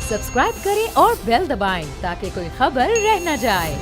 Subscribe करें और bell दबाएं ताकि कोई खबर रह न जाए।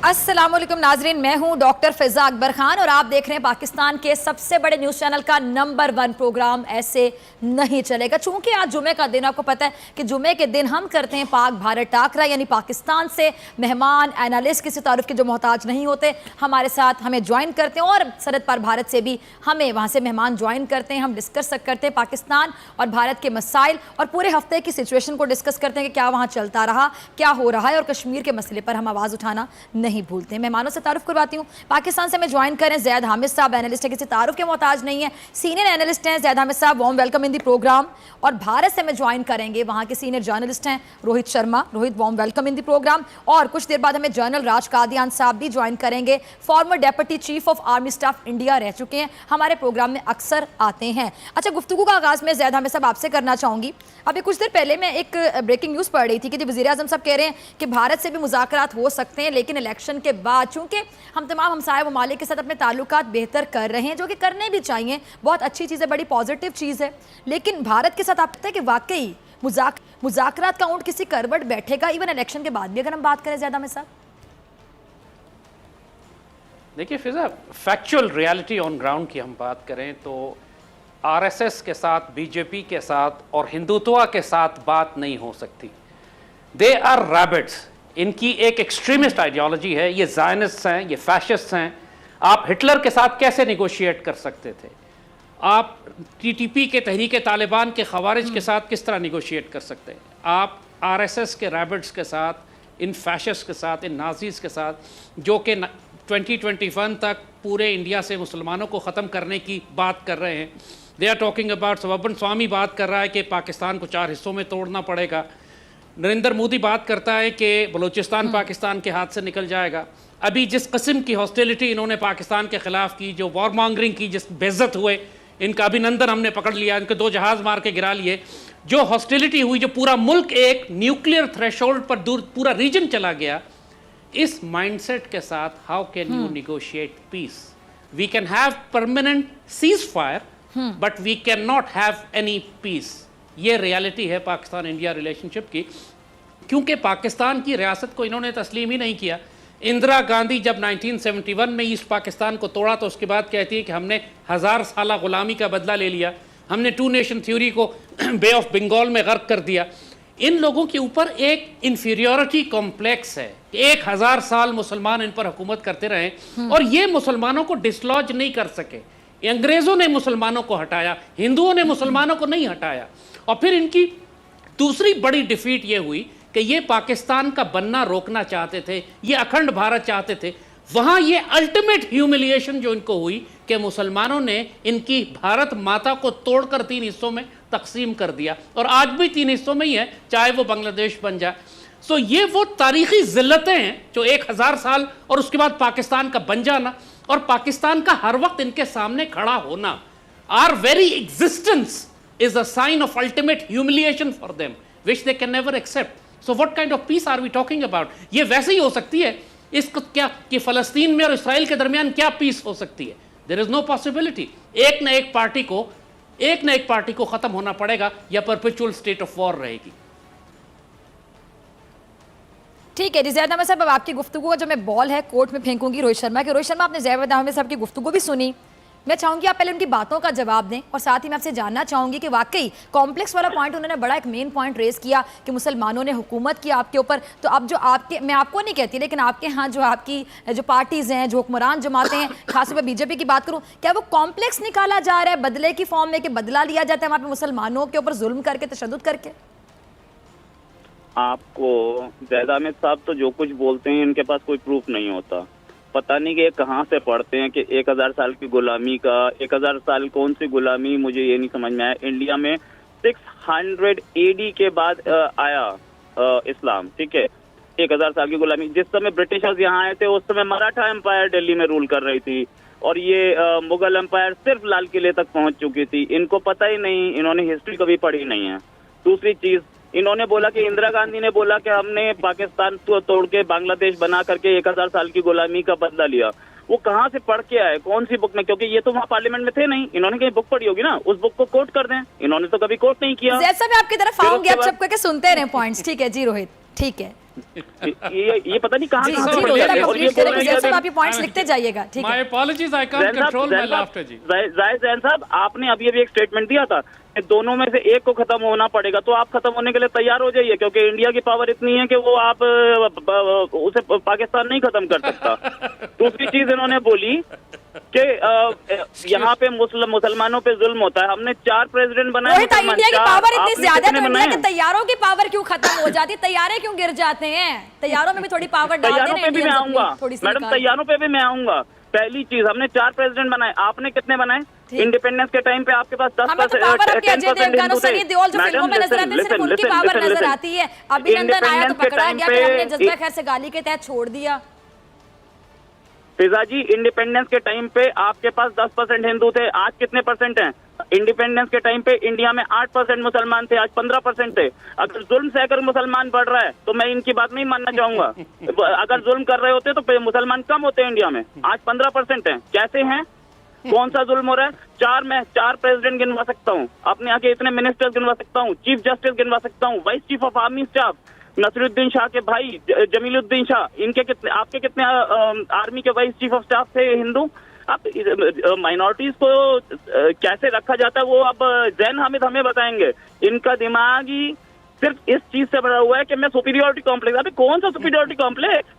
अस्सलामुअलैकुम नाजरीन, मैं हूं डॉक्टर फिजा अकबर खान और आप देख रहे हैं पाकिस्तान के सबसे बड़े न्यूज़ चैनल का नंबर 1 प्रोग्राम ऐसे नहीं चलेगा। चूंकि आज जुमे का दिन, आपको पता है कि जुमे के दिन हम करते हैं पाक भारत टाकरा, यानी पाकिस्तान से मेहमान एनालिस्ट किसी तारुफ के जो मोहताज नहीं होते हमारे साथ हमें ज्वाइन करते हैं, और सरहद पार भारत से भी हमें वहाँ से मेहमान ज्वाइन करते हैं। हम डिस्कस करते हैं पाकिस्तान और भारत के मसाइल और पूरे हफ्ते की सिचुएशन को डिस्कस करते हैं कि क्या वहाँ चलता रहा, क्या हो रहा है, और कश्मीर के मसले पर हम आवाज़ उठाना नहीं भूलते हैं। मेहमानों से तारुफ करवाती हूँ। पाकिस्तान से मैं ज्वाइन करें जैद हामिद साहब, एनालिस्ट है, किसी तारुफ के मोहताज नहीं है, सीनियर एनालिस्ट हैं जैद हामिद साहब, warm welcome in the program. और भारत से मैं ज्वाइन करेंगे, वहाँ के सीनियर जर्नलिस्ट हैं Rohit Sharma, Rohit warm welcome in the program. और कुछ देर बाद हमें जनरल राज कादियान साहब भी ज्वाइन करेंगे, farmer deputy chief of army staff India रह चुके हैं, हमारे प्रोग्राम में अक्सर आते हैं। अच्छा, गुफ्तगू का आगाज में जैद हामिद साहब आपसे करना चाहूँगी। अभी कुछ देर पहले मैं एक ब्रेकिंग न्यूज़ पढ़ रही थी कि वज़ीर आज़म साहब कह रहे हैं कि भारत से भी मुज़ाकरात हो सकते हैं, लेकिन इलेक्शन के बाद चूंकि हम तमाम हमसाया ममालिक के साथ अपने ताल्लुकात बेहतर कर रहे हैं, जो कि करने भी चाहिए, बहुत अच्छी चीज़ है, बड़ी पॉजिटिव चीज़ है। लेकिन भारत के साथ आप पता है कि वाकई मुज़ाकरात का ऊंट किसी करवट बैठेगा इवन इलेक्शन के बाद भी, अगर हम बात करें ज़्यादा में साहब। देखिए फिजा, फैक्चुअल रियलिटी ऑन ग्राउंड की हम बात करें तो आरएसएस के साथ, बीजेपी के साथ और हिंदुत्व के साथ बात नहीं हो सकती। They are rabbits. इनकी एक एक्सट्रीमिस्ट आइडियोलॉजी है, ये ज़ायनिस्ट हैं, ये फैशिस्ट हैं। आप हिटलर के साथ कैसे निगोशिएट कर सकते थे? आप टीटीपी के तहरीक तालिबान के खवारिज के साथ किस तरह निगोशिएट कर सकते हैं? आप आरएसएस के रैबिट्स के साथ, इन फैशिस्ट के साथ, इन नाजीज़ के साथ, जो कि 2021 तक पूरे इंडिया से मुसलमानों को ख़त्म करने की बात कर रहे हैं। They are talking about, suburban Swami बात कर रहा है कि पाकिस्तान को 4 हिस्सों में तोड़ना पड़ेगा। नरेंद्र मोदी बात करता है कि बलूचिस्तान पाकिस्तान के हाथ से निकल जाएगा। अभी जिस किस्म की हॉस्टिलिटी इन्होंने पाकिस्तान के ख़िलाफ़ की, जो वॉर मॉन्गरिंग की, जिस बेइज्जत हुए, इनका अभिनंदन हमने पकड़ लिया, इनके 2 जहाज़ मार के गिरा लिए। जो हॉस्टिलिटी हुई, जो पूरा मुल्क एक न्यूक्लियर थ्रेशोल्ड पर दूर पूरा रीजन चला गया, इस माइंडसेट के साथ how can you negotiate peace? We can have permanent ceasefire but we can not have any peace. ये रियलिटी है पाकिस्तान इंडिया रिलेशनशिप की, क्योंकि पाकिस्तान की रियासत को इन्होंने तस्लीम ही नहीं किया। इंदिरा गांधी जब 1971 में ईस्ट पाकिस्तान को तोड़ा तो उसके बाद कहती है कि हमने 1000 साल गुलामी का बदला ले लिया, हमने 2 नेशन थ्योरी को बे ऑफ बंगाल में गर्क कर दिया। इन लोगों के ऊपर एक इंफीरियोरिटी कॉम्प्लेक्स है, 1000 साल मुसलमान इन पर हुकूमत करते रहे और ये मुसलमानों को डिसलॉज नहीं कर सके। अंग्रेज़ों ने मुसलमानों को हटाया, हिंदुओं ने मुसलमानों को नहीं हटाया। और फिर इनकी दूसरी बड़ी डिफीट ये हुई कि ये पाकिस्तान का बनना रोकना चाहते थे, ये अखंड भारत चाहते थे। वहाँ ये अल्टीमेट ह्यूमिलिएशन जो इनको हुई कि मुसलमानों ने इनकी भारत माता को तोड़कर 3 हिस्सों में तकसीम कर दिया, और आज भी 3 हिस्सों में ही है, चाहे वो बांग्लादेश बन जाए। सो ये वो तारीखी ज़िल्लतें हैं जो 1000 साल और उसके बाद पाकिस्तान का बन जाना और पाकिस्तान का हर वक्त इनके सामने खड़ा होना, our very existence is a sign of ultimate humiliation for them, which they can never accept. So what kind of peace are we talking about? ये वैसे ही हो सकती है इसको क्या कि फ़लस्तीन में और इसराइल के दरमियान क्या पीस हो सकती है? There is no possibility. एक न एक पार्टी को ख़त्म होना पड़ेगा या परपेचुअल स्टेट ऑफ वॉर रहेगी। ठीक है जी, जैद अहमद साहब, अब आपकी गुफ्तगू का जो मैं बॉल है कोर्ट में फेंकूंगी रोहित शर्मा के। रोहित शर्मा, आपने जैद अहमद साहब की गुफ्तगू भी सुनी, मैं चाहूंगी आप पहले उनकी बातों का जवाब दें, और साथ ही मैं आपसे जानना चाहूंगी कि वाकई कॉम्प्लेक्स वाला पॉइंट उन्होंने बड़ा एक मेन पॉइंट रेज किया कि मुसलमानों ने हुकूमत की आपके ऊपर। तो अब जो आपके, मैं आपको नहीं कहती, लेकिन आपके यहाँ जो आपकी जो पार्टीज़ हैं, जो हुक्मरान जमातें हैं, खासतौर पर बीजेपी की बात करूँ, क्या वो कॉम्प्लेक्स निकाला जा रहा है बदले की फॉर्म में, कि बदला लिया जाता है वहाँ पर मुसलमानों के ऊपर जुल्म करके, तशद्दुद करके? आपको जैद अहमद साहब तो जो कुछ बोलते हैं इनके पास कोई प्रूफ नहीं होता। पता नहीं कि कहाँ से पढ़ते हैं कि 1000 साल की गुलामी का, 1000 साल कौन सी गुलामी, मुझे ये नहीं समझ में आया। इंडिया में 600 AD के बाद आया इस्लाम, ठीक है। 1000 साल की गुलामी, जिस समय ब्रिटिशर्स यहाँ आए थे उस समय मराठा एम्पायर दिल्ली में रूल कर रही थी, और ये मुगल एम्पायर सिर्फ लाल किले तक पहुंच चुकी थी। इनको पता ही नहीं, इन्होंने हिस्ट्री कभी पढ़ी नहीं है। दूसरी चीज, इन्होंने बोला कि इंदिरा गांधी ने बोला कि हमने पाकिस्तान को तोड़ के बांग्लादेश बना करके 1000 साल की गुलामी का बदला लिया। वो कहाँ से पढ़ के आए, कौन सी बुक में? क्योंकि ये तो वहाँ पार्लियामेंट में थे नहीं, इन्होंने कहीं बुक पढ़ी होगी ना, उस बुक को कोट कर दें। इन्होंने तो कभी कोट नहीं किया। जैसा मैं आपकी तरफ आऊंगी, आप चुप करके सुनते रहे पॉइंट्स, ठीक है जी रोहित, ठीक है। ये पता नहीं कहाँ जी कहाँ जी से रोहित, पढ़ आप लिया। और ये कंप्लीट बोल करें, रहे हैं जैसा आप ये पॉइंट्स लिखते जाइएगा, ठीक My है। apologies, I can't control my laughter जी। जाहिद जैन साहब, आपने अभी एक स्टेटमेंट दिया था कि दोनों में से एक को खत्म होना पड़ेगा, तो आप खत्म होने के लिए तैयार हो जाइए, क्योंकि इंडिया की पावर इतनी है कि वो आप उसे पाकिस्तान नहीं खत्म कर सकता। दूसरी चीज इन्होंने बोली कि यहाँ पे मुसलमानों पे जुल्म होता है। हमने 4 प्रेसिडेंट बनाए। रोहित, इंडिया की पावर इतनी आपने ज्यादा है कितने तो इंडिया बनाए? के तैयारों की पावर क्यों खत्म हो जाती है? तैयारे क्यों गिर जाते हैं? तैयारों में भी थोड़ी पावर डाल तैयारों देना पे भी मैं इंडियंस आऊंगा अपनी, थोड़ी सी मैडम, निकाल। तैयारों पे भी मैं आऊंगा। पहली चीज, हमने 4 प्रेसिडेंट बनाए, आपने कितने बनाए? इंडिपेंडेंस के टाइम पे आपके पास 10% हमें तो पावर आपके अजय देवगन और सनी देओल जो फिल्मों में नजर आते हैं, सिर्फ उनकी पावर नजर आती है। अभिनंदन आया तो पकड़ा गया, फिर हमने जज्बा खैर से गाली के तहत छोड़ दिया। फिजा जी, इंडिपेंडेंस के टाइम पे आपके पास 10% हिंदू थे, आज कितने परसेंट हैं? इंडिपेंडेंस के टाइम पे इंडिया में 8% मुसलमान थे, आज 15% थे। अगर जुल्म से अगर मुसलमान बढ़ रहा है तो मैं इनकी बात नहीं मानना चाहूंगा। अगर जुल्म कर रहे होते तो मुसलमान कम होते हैं इंडिया में, आज 15% हैं। कैसे हैं? कौन सा जुल्म हो रहा है? मैं 4 प्रेसिडेंट गिनवा सकता हूँ, अपने यहाँ के इतने मिनिस्टर्स गिनवा सकता हूँ, चीफ जस्टिस गिनवा सकता हूँ, vice chief of army staff Naseeruddin Shah के भाई जमीलुद्दीन शाह, इनके कितने, आपके कितने आर्मी के वाइस चीफ ऑफ स्टाफ थे हिंदू? आप माइनॉरिटीज को कैसे रखा जाता है वो अब जैन हामिद हमें बताएंगे। इनका दिमाग ही सिर्फ इस चीज से भरा हुआ है कि मैं सुपीरियोरिटी कॉम्प्लेक्स। अभी कौन सा सुपीरियोरिटी कॉम्प्लेक्स?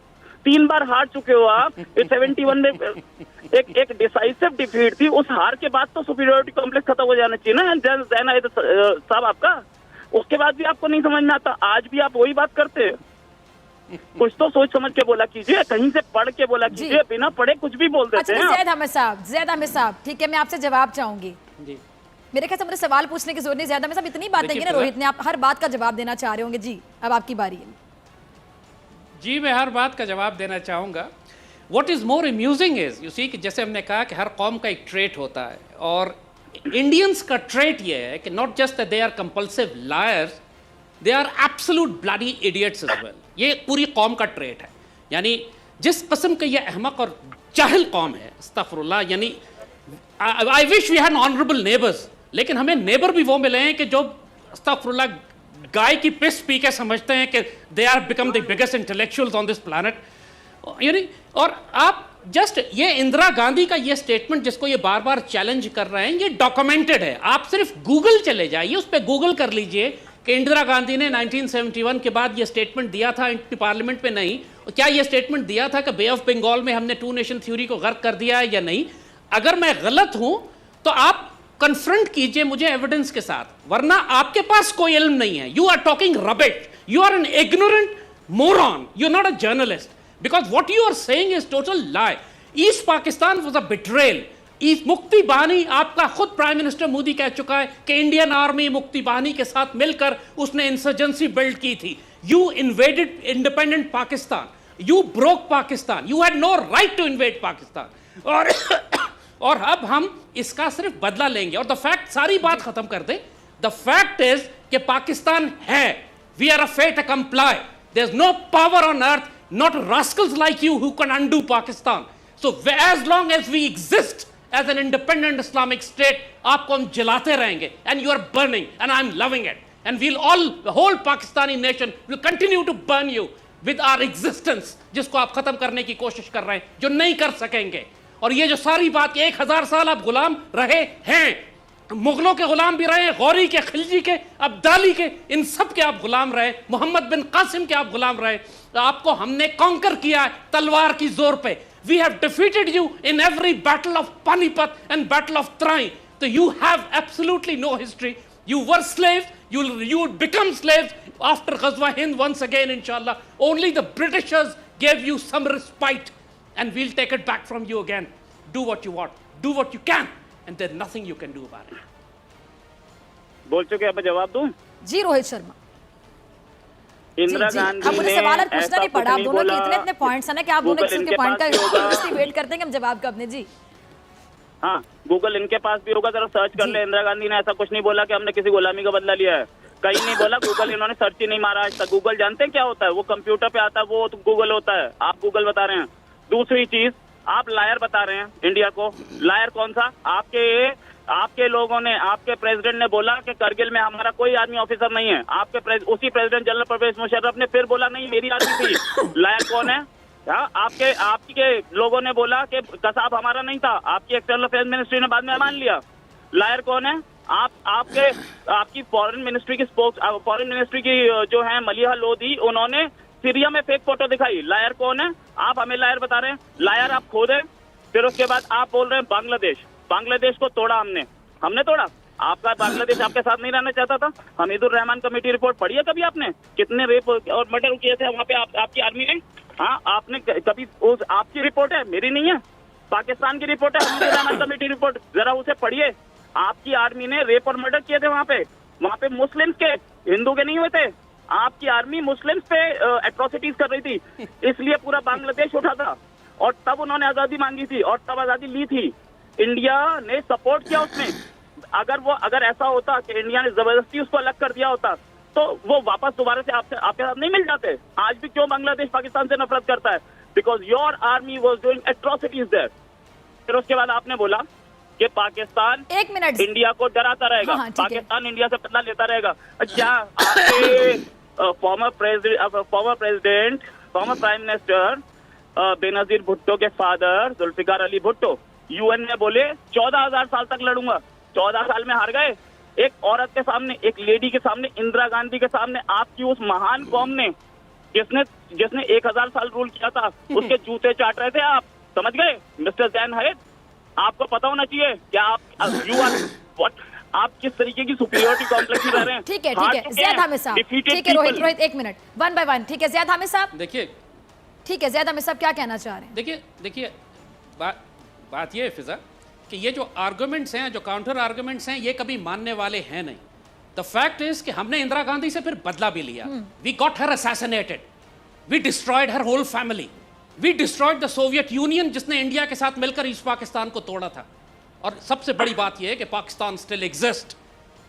3 बार हार चुके हो आप। 71 में एक डिसाइसिव डिफीट थी, उस हार के बाद तो सुपीरियोरिटी कॉम्प्लेक्स खत्म हो जाना चाहिए ना जैन हामिद साहब आपका। उसके बाद भी आपको नहीं समझ में आता, आज भी आप वही बात करते हैं। कुछ तो सोच समझ के बोला कीजिए, कहीं से पढ़ के बोला कीजिए, बिना पढ़े कुछ भी बोल देते हैं। जैद अहमद साहब, ठीक है, मैं आपसे जवाब चाहूंगी। मेरे ख्याल से मुझे सवाल पूछने की जरूरत नहीं, जैद अहमद साहब इतनी बातें की ना रोहित ने, आप हर बात का जवाब देना चाह रहे होंगे। जी अब आपकी बारी है। जी मैं हर बात का जवाब देना चाहूँगा। What is more amusing is, you see, कि जैसे हमने कहा कि हर कौम का एक ट्रेट होता है, और इंडियंस का ट्रेट ये है कि not just they are compulsive liars, they are absolute bloody idiots as well. ये पूरी कौम का ट्रेट है। यानी जिस किस्म का ये अहमक और जाहिल कौम है, अस्तगफिरुल्लाह, यानी I wish we had honourable neighbours, लेकिन हमें नेबर भी वो मिले हैं कि जो अस्तगफिरुल्लाह गाय की पिस पी के समझते हैं कि they are become the biggest intellectuals on this planet. यानी और आप जस्ट ये इंदिरा गांधी का ये स्टेटमेंट जिसको ये बार बार चैलेंज कर रहे हैं, ये डॉक्यूमेंटेड है। आप सिर्फ गूगल चले जाइए, उस पर गूगल कर लीजिए कि इंदिरा गांधी ने 1971 के बाद ये स्टेटमेंट दिया था, पार्लियामेंट में नहीं, क्या ये स्टेटमेंट दिया था कि बे ऑफ बंगाल में हमने 2 नेशन थ्योरी को गर्क कर दिया है या नहीं? अगर मैं गलत हूं तो आप कन्फ्रंट कीजिए मुझे एविडेंस के साथ, वरना आपके पास कोई इल्म नहीं है। You are talking rubbish, you are an ignorant moron, you are not a journalist, because what you are saying is total lie. East Pakistan was a betrayal. East मुक्ति बानी, आपका खुद प्राइम मिनिस्टर मोदी कह चुका है कि इंडियन आर्मी मुक्ति बानी के साथ मिलकर उसने इंसर्जेंसी बिल्ड की थी। You invaded independent Pakistan. You broke Pakistan. You had no right to invade Pakistan. और अब हम इसका सिर्फ बदला लेंगे। और द फैक्ट, सारी बात खत्म कर दे, द फैक्ट इज कि पाकिस्तान है, we are a fate to comply, there is no power on earth, not rascals like you who can undo Pakistan. So as long as we exist as an independent Islamic state, aapko hum jilate rahenge, and you are burning, and I'm loving it, and we'll all, the whole Pakistani nation will continue to burn you with our existence, jisko aap khatam karne ki koshish kar rahe hain, jo nahi kar sakenge. और ये जो सारी बात 1000 साल आप गुलाम रहे हैं, मुगलों के गुलाम भी रहे, गौरी के, खिलजी के, अब्दाली के, इन सब के आप गुलाम रहे, मोहम्मद बिन कासिम के आप गुलाम रहे, तो आपको हमने कॉन्कर किया है तलवार की जोर पे। We have defeated you in every battle of Panipat and battle of Tarain. तो you have absolutely no history, you were slaves, you would become slaves after Ghazwa Hind once again, inshallah. Only the Britishers gave you some respite, and we'll take it back from you again. Do what you want, do what you can, and there's nothing you can do about it. बोल चुके, अब जवाब दूं? जी रोहित शर्मा। इंदिरा गांधी अब मुझे सवाल पूछना नहीं पड़ा, आप दोनों के इतने पॉइंट्स हैं ना कि आप दोनों किसी के पॉइंट का वेट करते हैं कि हम जवाब कब दें। जी हाँ, गूगल इनके पास भी होगा, जरा सर्च कर ले। इंदिरा गांधी ने ऐसा कुछ नहीं बोला कि हमने किसी गुलामी का बदला लिया है। कहीं नहीं बोला। गूगल इन्होंने सर्च ही नहीं मारा आज तक। गूगल जानते हैं क्या होता है? वो कंप्यूटर पे आता है, वो तो गूगल होता है। आप गूगल बता रहे हैं। दूसरी चीज, आप लायर बता रहे हैं इंडिया को। लायर कौन सा? आपके लोगों ने, आपके प्रेसिडेंट ने बोला कि करगिल में हमारा कोई आर्मी ऑफिसर नहीं है। उसी प्रेसिडेंट जनरल परवेज मुशर्रफ ने फिर बोला नहीं मेरी आर्मी थी। लायर कौन है? आपके लोगों ने बोला कि कसाब हमारा नहीं था। आपकी एक्सटर्नल अफेयर्स मिनिस्ट्री ने बाद में मान लिया। लायर कौन है? आपकी फॉरेन मिनिस्ट्री की जो है मलिहा लोधी, उन्होंने सीरिया में फेक फोटो दिखाई। लायर कौन है? आप हमें लायर बता रहे हैं। लायर आप खुद हैं। फिर उसके बाद आप बोल रहे हैं बांग्लादेश को तोड़ा हमने तोड़ा। आपका बांग्लादेश आपके साथ नहीं रहना चाहता था। हमीदुर रहमान कमेटी रिपोर्ट पढ़ी है कभी आपने? कितने रेप और मर्डर किए थे वहाँ पे आपकी आर्मी ने? हाँ, आपने कभी आपकी रिपोर्ट है, मेरी नहीं है, पाकिस्तान की रिपोर्ट है, हमीदुर रहमान कमेटी रिपोर्ट, जरा उसे पढ़िए। आपकी आर्मी ने रेप और मर्डर किए थे वहाँ पे मुस्लिम्स के, हिंदू के नहीं हुए थे। आपकी आर्मी मुस्लिम्स पे एट्रोसिटीज कर रही थी, इसलिए पूरा बांग्लादेश उठा था और तब उन्होंने आजादी मांगी थी और तब आजादी ली थी। इंडिया ने सपोर्ट किया उसमें। अगर ऐसा होता कि इंडिया ने जबरदस्ती उसको अलग कर दिया होता तो वो वापस दोबारा से आपके साथ नहीं मिल जाते। आज भी क्यों बांग्लादेश पाकिस्तान से नफरत करता है? Because your army was doing atrocities there. फिर उसके बाद आपने बोला कि पाकिस्तान 1 मिनट इंडिया को डराता रहेगा। हाँ, पाकिस्तान इंडिया से बदला लेता रहेगा। क्या आपके former prime minister Benazir Bhutto के फादर जुल्फिकार अली भुट्टो यूएन में बोले 14,000 साल तक लड़ूंगा। 14 साल में हार गए। एक औरत के सामने, एक लेडी के सामने, इंदिरा गांधी के सामने, आपकी उस महान कौम ने जिसने 1000 साल रूल किया था, उसके जूते चाट रहे थे आप। समझ गए मिस्टर जैन हरित? आपको पता होना चाहिए क्या आप किस तरीके की सुपीरियरिटी कॉम्प्लेक्स में रह रहे हैं। ठीक है ज़ैद हामिद साहब, ठीक है रोहित 1 मिनट, 1 बाय 1। ठीक है ज़ैद हामिद साहब, देखिए, ठीक है ज़ैद हामिद साहब क्या कहना चाह रहे हैं? देखिए बात ये है फिजा कि ये जो आर्गुमेंट्स हैं, जो काउंटर आर्गुमेंट्स हैं, ये कभी मानने वाले हैं नहीं। द फैक्ट इज कि हमने इंदिरा गांधी से फिर बदला भी लिया। We got her assassinated, we destroyed her whole family, we destroyed the Soviet Union जिसने इंडिया के साथ मिलकर ईस्ट पाकिस्तान को तोड़ा था। और सबसे बड़ी बात यह है कि पाकिस्तान स्टिल एग्जिस्ट।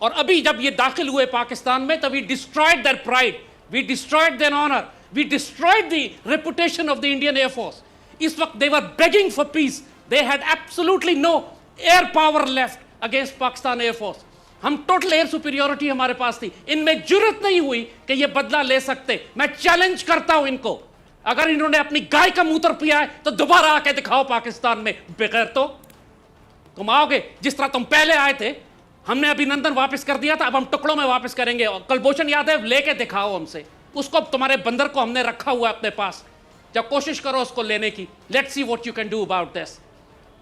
और अभी जब ये दाखिल हुए पाकिस्तान में, तब we destroyed their pride, we destroyed their honour, we destroyed the reputation of the Indian air force. इस वक्त they were begging for peace, they had absolutely no air power left against Pakistan air force. हम टोटल एयर सुपीरियोरिटी हमारे पास थी। इनमें जुर्रत नहीं हुई कि ये बदला ले सकते। मैं चैलेंज करता हूं इनको, अगर इन्होंने अपनी गाय का मूत्र पिया है तो दोबारा आके दिखाओ पाकिस्तान में। बगैर तो तुम आओगे जिस तरह तुम पहले आए थे, हमने अभिनंदन वापस कर दिया था, अब हम टुकड़ों में वापस करेंगे। और कुलभूषण यादव लेके दिखाओ हमसे उसको। तुम्हारे बंदर को हमने रखा हुआ है अपने पास, जब कोशिश करो उसको लेने की। Let's see what you can do about this.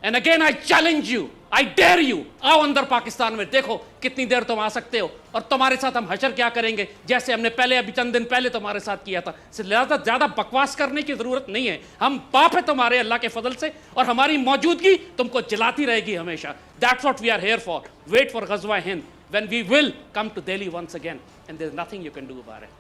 And again I challenge you, I dare you, आओ अंदर पाकिस्तान में, देखो कितनी देर तुम आ सकते हो और तुम्हारे साथ हम हशर क्या करेंगे, जैसे हमने पहले अभी चंद दिन पहले तुम्हारे साथ किया था। ज्यादा बकवास करने की जरूरत नहीं है। हम बाप है तुम्हारे अल्लाह के फजल से, और हमारी मौजूदगी तुमको जलाती रहेगी हमेशा। That's what we are here for. Wait for Ghazwa Hind when we will come to Delhi once again and there is nothing you can do about it.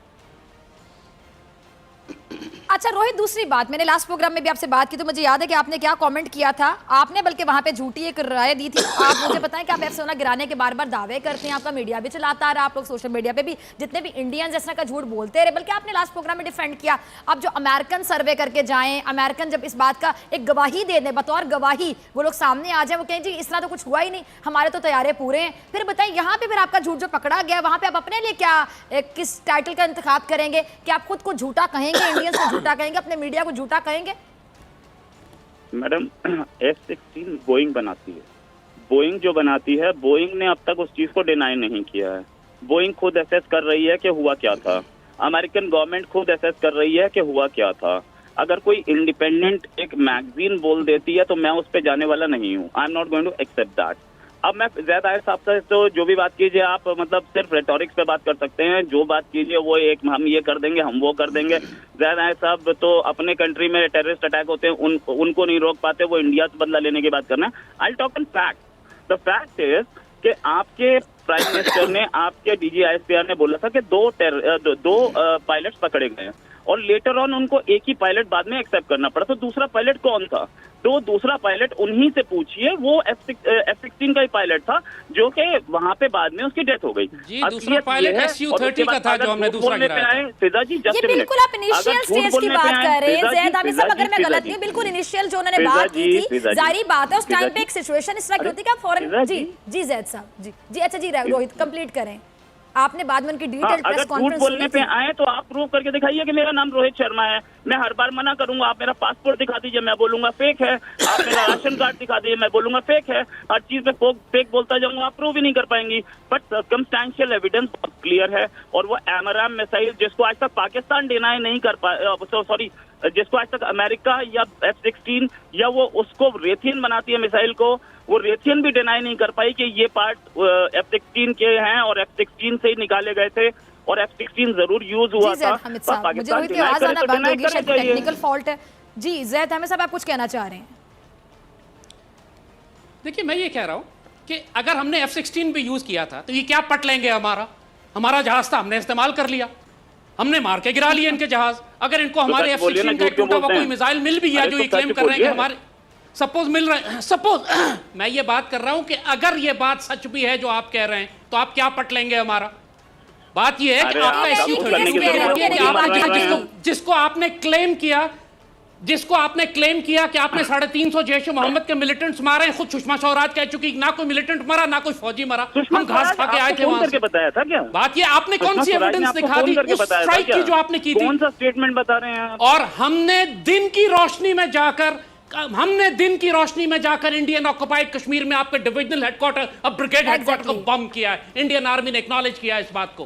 अच्छा रोहित, दूसरी बात, मैंने लास्ट प्रोग्राम में भी आपसे बात की तो मुझे याद है कि आपने क्या कमेंट किया था। आपने बल्कि वहां पे झूठी एक राय दी थी। आप मुझे बताएं कि आप F-16 गिराने के बार बार दावे करते हैं, आपका मीडिया भी चलाता आ रहा, आप लोग सोशल मीडिया पे भी जितने भी इंडियंस इस तरह का झूठ बोलते रहे, बल्कि आपने लास्ट प्रोग्राम में डिफेंड किया। अब जो अमेरिकन सर्वे करके जाएं, अमेरिकन जब इस बात का एक गवाही दे दें, बतौर गवाही वो लोग सामने आ जाए, वो कहें जी इस तरह तो कुछ हुआ ही नहीं, हमारे तो तैयारे पूरे हैं। फिर बताएं यहाँ पे फिर आपका झूठ जो पकड़ा गया, वहां पे आप अपने लिए क्या किस टाइटल का इंतखाब करेंगे? कि आप खुद को झूठा कहेंगे, इंडियंस को झूठा कहेंगे, अपने मीडिया को झूठा कहेंगे? मैडम F-16 बोइंग बनाती है। बोइंग जो बनाती है, बोइंग ने अब तक उस चीज को डिनाई नहीं किया है। बोइंग खुद एसेस कर रही है कि हुआ क्या था। अमेरिकन गवर्नमेंट खुद एसेस कर रही है कि हुआ क्या था। अगर कोई इंडिपेंडेंट एक मैगजीन बोल देती है तो मैं उस पर जाने वाला नहीं हूँ। I am not going to accept that. अब मैं ज़ैद आयत साहब से तो जो भी बात कीजिए आप, मतलब सिर्फ रेटोरिक्स पे बात कर सकते हैं। जो बात कीजिए वो एक हम ये कर देंगे, हम वो कर देंगे। ज़ैद आयत साहब तो अपने कंट्री में टेररिस्ट अटैक होते हैं, उनको नहीं रोक पाते, वो इंडिया से बदला लेने की बात करना है। I talk in fact. The fact is कि आपके प्राइम मिनिस्टर ने, आपके DGISPR ने बोला था कि दो पायलट्स पकड़े गए हैं और लेटर ऑन उनको एक ही पायलट बाद में एक्सेप्ट करना पड़ा। तो दूसरा पायलट कौन था? तो दूसरा पायलट उन्हीं से पूछिए, वो F-16 का ही पायलट था जो कि वहां पे बाद में उसकी डेथ हो गई। जी, दूसरा पायलट SU-30 का था जो हमने दूसरा गिराया था। फिजा जी ये बिल्कुल आप इनिशियल स्टेज की बात कर रहे हैं जैद आमिर साहब, अगर मैं गलत नहीं, बिल्कुल इनिशियल जो उन्होंने बात की थी, जारी बात है उस टाइम पे एक सिचुएशन इस तरह की होती है कि आप फौरन जी जैद साहब जी अच्छा जी रोहित कंप्लीट करें। आपने बाद में उनकी डिटेल प्रेस झूठ कॉन्फ्रेंस बोलने पे आए तो आप प्रूव करके दिखाइए कि मेरा नाम रोहित शर्मा है। मैं हर बार मना करूंगा, आप मेरा पासपोर्ट दिखा दीजिए, मैं बोलूंगा फेक है। आप मेरा राशन कार्ड दिखा दीजिए, मैं बोलूंगा फेक है। हर चीज में फेक बोलता जाऊंगा, आप प्रूव ही नहीं कर पाएंगी। बट सर्कमस्टेंशियल एविडेंस बहुत क्लियर है। और वो एमराम मिसाइल जिसको आज तक पाकिस्तान डिनाई नहीं कर पाया, सॉरी जिसको आज तक अमेरिका या F-16 या वो उसको रेथियन बनाती है मिसाइल को, वो रेथियन भी डिनाई नहीं कर पाई कि ये पार्ट F-16 के हैं और F-16 से ही निकाले गए थे और F-16 जरूर यूज हुआ था। मुझे रोहित की आवाज आना बंद होगी, शायद टेक्निकल फॉल्ट है। जी जैद अहमद साहब, आप कुछ कहना चाह रहे हैं? देखिए, मैं ये कह रहा हूं कि अगर हमने F-16 भी यूज किया था तो ये क्या पट लेंगे? हमारा जहाज था, हमने इस्तेमाल कर लिया, हमने मार के गिरा लिए इनके जहाज। अगर इनको हमारे F-16 का टूटा हुआ कोई मिसाइल मिल भी गया जो ये क्लेम कर रहे हैं कि हमारे सपोज मिल रहे हैं, सपोज मैं ये बात कर रहा हूं कि अगर ये बात सच भी है जो आप कह रहे हैं तो आप क्या पट लेंगे हमारा? बात ये है कि आपका जिसको आपने क्लेम किया कि आपने 350 जैश मोहम्मद के मिलिटेंट्स मारे हैं, खुद सुषमा स्वराज कह चुकी ना कोई मिलिटेंट मरा ना कोई फौजी मरा, हम घास खा के आए थे वहां से। बताया था क्या? बात ये आपने कौन सी एविडेंस दिखा दी उस स्ट्राइक की जो आपने की थी? कौन सा स्टेटमेंट बता रहे हैं आप? और हमने दिन की रोशनी में जाकर इंडियन ऑक्युपाइड कश्मीर में आपके डिविजनल हेडक्वार्टर और ब्रिगेड हेडक्वार्टर को बम किया है। इंडियन आर्मी ने एक्नॉलेज किया इस बात को।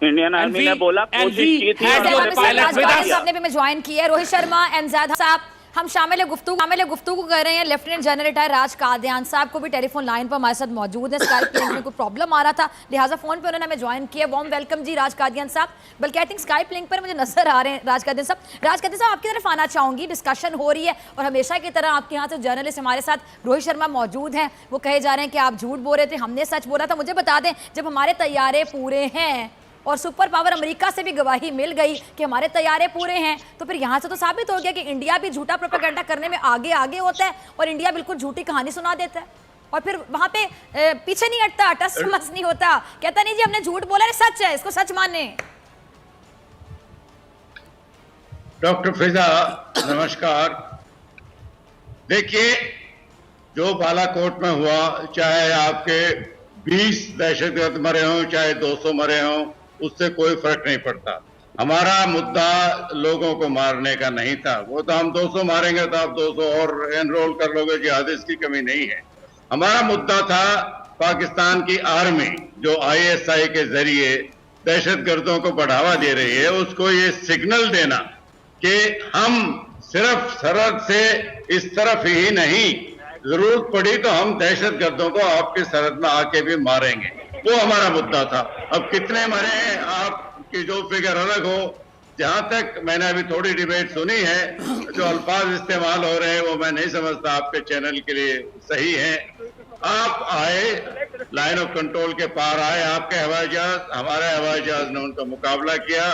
इंडियन आर्मी ने बोला कोशिश की थी। आपने भी में ज्वाइन किया है। रोहित शर्मा एंड ज़ैद साहब, हम शामिल गुफ्तगू कर रहे हैं। लेफ्टिनेंट जनरल रिटायर राज कादियान साहब को भी टेलीफोन लाइन पर हमारे साथ मौजूद है। स्काइप लिंक में कोई प्रॉब्लम आ रहा था, लिहाजा फोन पे उन्होंने हमें ज्वाइन किया। वार्म वेलकम जी राज कादियान साहब। बल्कि आई थिंक स्काइप लिंक पर मुझे नजर आ रहे हैं राज कादियान साहब। आपकी तरफ आना चाहूंगी, डिस्कशन हो रही है और हमेशा की तरह आपके यहाँ से जर्नलिस्ट हमारे साथ रोहित शर्मा मौजूद हैं। वो कहे जा रहे हैं कि आप झूठ बोल रहे थे, हमने सच बोला था। मुझे बता दें, जब हमारे तैयारे पूरे हैं और सुपर पावर अमेरिका से भी गवाही मिल गई कि हमारे तैयारे पूरे हैं, तो फिर यहाँ से तो साबित हो गया कि इंडिया भी झूठा प्रोपेगेंडा करने में आगे होता है और इंडिया बिल्कुल झूठी कहानी सुना देता है और फिर वहां पे पीछे नहीं हटता, टस मस नहीं होता, कहता नहीं जी हमने झूठ बोला, सच है, इसको सच माने। डॉक्टर फिजा नमस्कार। देखिए, जो बालाकोट में हुआ, चाहे आपके 20 दहशतगर्द मरे हों चाहे 200 मरे हों, उससे कोई फर्क नहीं पड़ता। हमारा मुद्दा लोगों को मारने का नहीं था। वो तो हम 200 मारेंगे तो आप 200 और एनरोल कर लोगे, जिहादिस्ट की कमी नहीं है। हमारा मुद्दा था पाकिस्तान की आर्मी जो ISI के जरिए दहशतगर्दों को बढ़ावा दे रही है, उसको ये सिग्नल देना कि हम सिर्फ सरहद से इस तरफ ही नहीं, जरूरत पड़ी तो हम दहशतगर्दों को आपके सरहद में आके भी मारेंगे। वो हमारा मुद्दा था। अब कितने मरे हैं आपकी जो फिगर अलग हो, जहां तक मैंने अभी थोड़ी डिबेट सुनी है, जो अल्फाज इस्तेमाल हो रहे हैं वो मैं नहीं समझता आपके चैनल के लिए सही है। आप आए, लाइन ऑफ कंट्रोल के पार आए, आपके हवाई जहाज, हमारे हवाई जहाज ने उनका मुकाबला किया।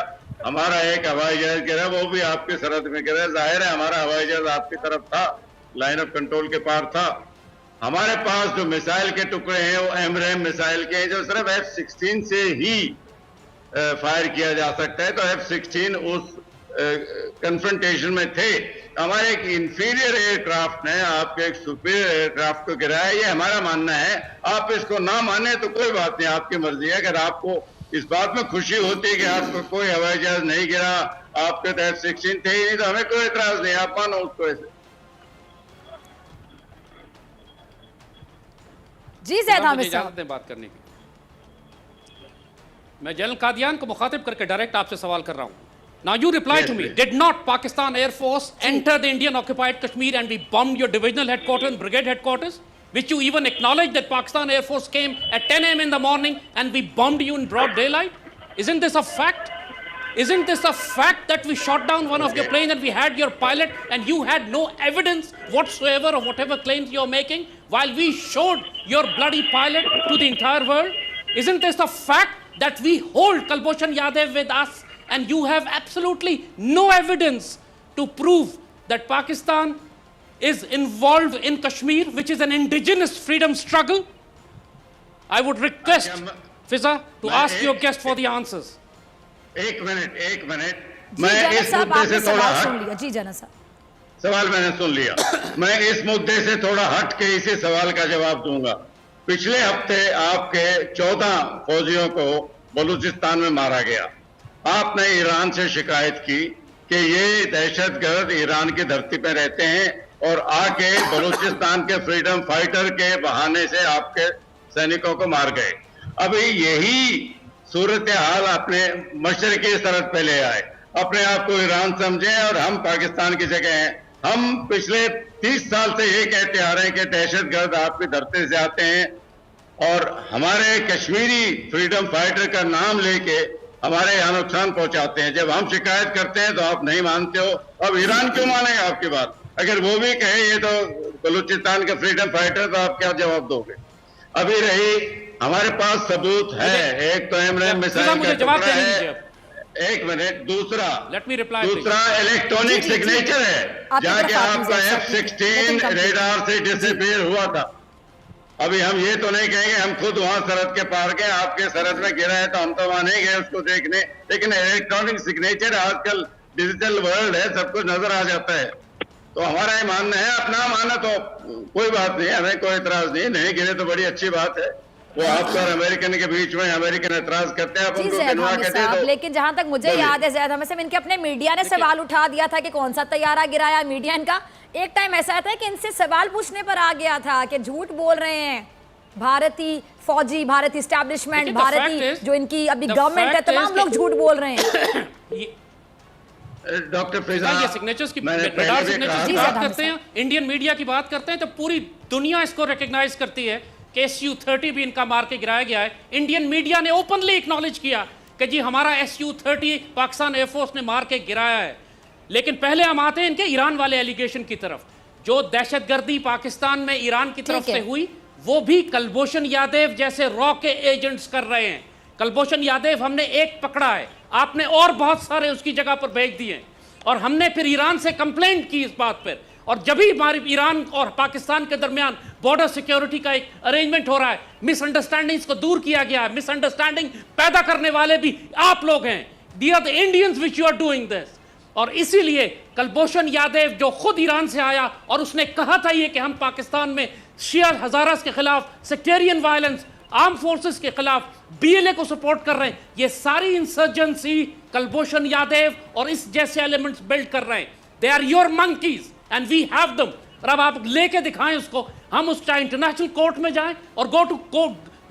हमारा एक हवाई जहाज गिरा, वो भी आपके सरहद में गिरा। जाहिर है हमारा हवाई जहाज आपकी तरफ था, लाइन ऑफ कंट्रोल के पार था। हमारे पास जो मिसाइल के टुकड़े हैं वो एमरेम मिसाइल के हैं, जो सिर्फ F-16 से ही फायर किया जा सकता है। तो F-16 उस कन्फ्रंटेशन में थे। हमारे एक इंफीरियर एयरक्राफ्ट ने आपके एक सुपीरियर एयरक्राफ्ट को गिराया, ये हमारा मानना है। आप इसको ना माने तो कोई बात नहीं, आपकी मर्जी है। अगर आपको इस बात में खुशी होती है कि आपको कोई हवाई जहाज नहीं गिरा, आपके तो F-16 थे ही नहीं, तो हमें कोई एतराज नहीं, आप मानो उसको ऐसे। जी ज़ैद आमिर साहब, बात करने की मैं जनरल कादियान को मुखातिब करके डायरेक्ट आपसे सवाल कर रहा हूं। Now you reply to me. Did not Pakistan Air Force enter the Indian occupied Kashmir and we bombed your divisional headquarters and brigade headquarters? Which you even acknowledged that Pakistan Air Force came at 10 a.m. in the morning and we bombed you in broad daylight? Isn't this a fact? Isn't this a fact that we shot down one of your planes and we had your pilot and you had no evidence whatsoever of whatever claims you're making while we showed your bloody pilot to the entire world? Isn't this a fact that we hold Kulbhushan Yadav with us and you have absolutely no evidence to prove that Pakistan is involved in Kashmir, which is an indigenous freedom struggle? I would request Fiza to ask your guest for the answers. एक minute जी मैं जनक इस साहब, मुद्दे आपने से थोड़ा सवाल सुन हट लिया। जी जनक साहब, सवाल मैंने सुन लिया। मैं इस मुद्दे से थोड़ा हट के इसी सवाल का जवाब दूंगा। पिछले हफ्ते आपके 14 फौजियों को बलूचिस्तान में मारा गया। आपने ईरान से शिकायत की कि ये दहशतगर्द ईरान की धरती पर रहते हैं और आके बलूचिस्तान के फ्रीडम फाइटर के बहाने से आपके सैनिकों को मार गए। अभी यही सूरत हाल अपने मशरकी सरहद पे ले आए, अपने आप को ईरान समझे और हम पाकिस्तान की जगह हैं। हम पिछले 30 साल से ये कहते आ रहे हैं कि दहशतगर्द आपकी धरती से आते हैं और हमारे कश्मीरी फ्रीडम फाइटर का नाम लेके हमारे यहाँ नुकसान पहुंचाते हैं। जब हम शिकायत करते हैं तो आप नहीं मानते हो। अब ईरान क्यों मानेगा आपकी बात? अगर वो भी कहे ये तो बलूचिस्तान के फ्रीडम फाइटर, तो आप क्या जवाब दोगे? अभी रही हमारे पास सबूत है, एक तो एमरेन मिसाइल का टुकड़ा है, एक मिनट, दूसरा इलेक्ट्रॉनिक सिग्नेचर है जहाँ के आपका F-16 रेडार से डिसअपीयर हुआ था। अभी हम ये तो नहीं कहेंगे हम खुद वहां सरहद के पार गए, आपके सरहद में गिरा है तो हम तो वहां नहीं गए उसको देखने, लेकिन इलेक्ट्रॉनिक सिग्नेचर आजकल डिजिटल वर्ल्ड है, सब कुछ नजर आ जाता है। तो हमारा ये मानना है, अपना माना तो कोई बात नहीं, हमें कोई इतराज नहीं गिरे तो बड़ी अच्छी बात है। वो आपका और अमेरिकन के बीच में अमेरिकन एतराज करते हैं, जी जैद हमीद साहब, लेकिन जहां तक मुझे याद है जैद हमीद साहब, इनके अपने मीडिया ने सवाल उठा दिया था कि कौन सा तैयारा गिराया। मीडिया इनका एक टाइम ऐसा था कि इनसे सवाल पूछने पर आ गया था कि झूठ बोल रहे हैं, भारतीय फौजी, भारतीय एस्टैब्लिशमेंट, भारतीय जो इनकी अभी गवर्नमेंट है, तमाम लोग झूठ बोल रहे हैं। डॉक्टर फिजा, ये सिग्नेचर्स की रडार सिग्नेचर्स की बात करते हैं, इंडियन मीडिया की बात करते हैं, तो पूरी दुनिया इसको रिकॉग्नाइज करती है कि SU-30 भी इनका मार के गिराया गया है। इंडियन मीडिया ने ओपनली एक्नॉलेज किया कि जी हमारा SU-30 पाकिस्तान एयरफोर्स ने मार के गिराया है। लेकिन पहले हम आते हैं इनके ईरान वाले एलिगेशन की तरफ। जो दहशतगर्दी पाकिस्तान में ईरान की तरफ से हुई, वो भी कुलभूषण यादव जैसे रॉ के एजेंट्स कर रहे हैं। कुलभूषण यादव हमने एक पकड़ा है, आपने और बहुत सारे उसकी जगह पर भेज दिए, और हमने फिर ईरान से कंप्लेंट की इस बात पर। और जब भी हमारे ईरान और पाकिस्तान के दरमियान बॉर्डर सिक्योरिटी का एक अरेंजमेंट हो रहा है, मिसअंडरस्टैंडिंग्स को दूर किया गया है। मिसअंडरस्टैंडिंग पैदा करने वाले भी आप लोग हैं, they are the Indians which you are doing this. और इसीलिए कुलभूषण यादव जो खुद ईरान से आया और उसने कहा था ये कि हम पाकिस्तान में शिया हजारास के खिलाफ, सेक्टेरियन वायलेंस, आर्म फोर्सेस के खिलाफ BLA को सपोर्ट कर रहे हैं, ये सारी इंसर्जेंसी कुलभूषण यादव और इस जैसे एलिमेंट्स बिल्ड कर रहे हैं। They are your monkeys and we have them. और अब आप लेके दिखाएं उसको, हम उसका इंटरनेशनल कोर्ट में जाएं और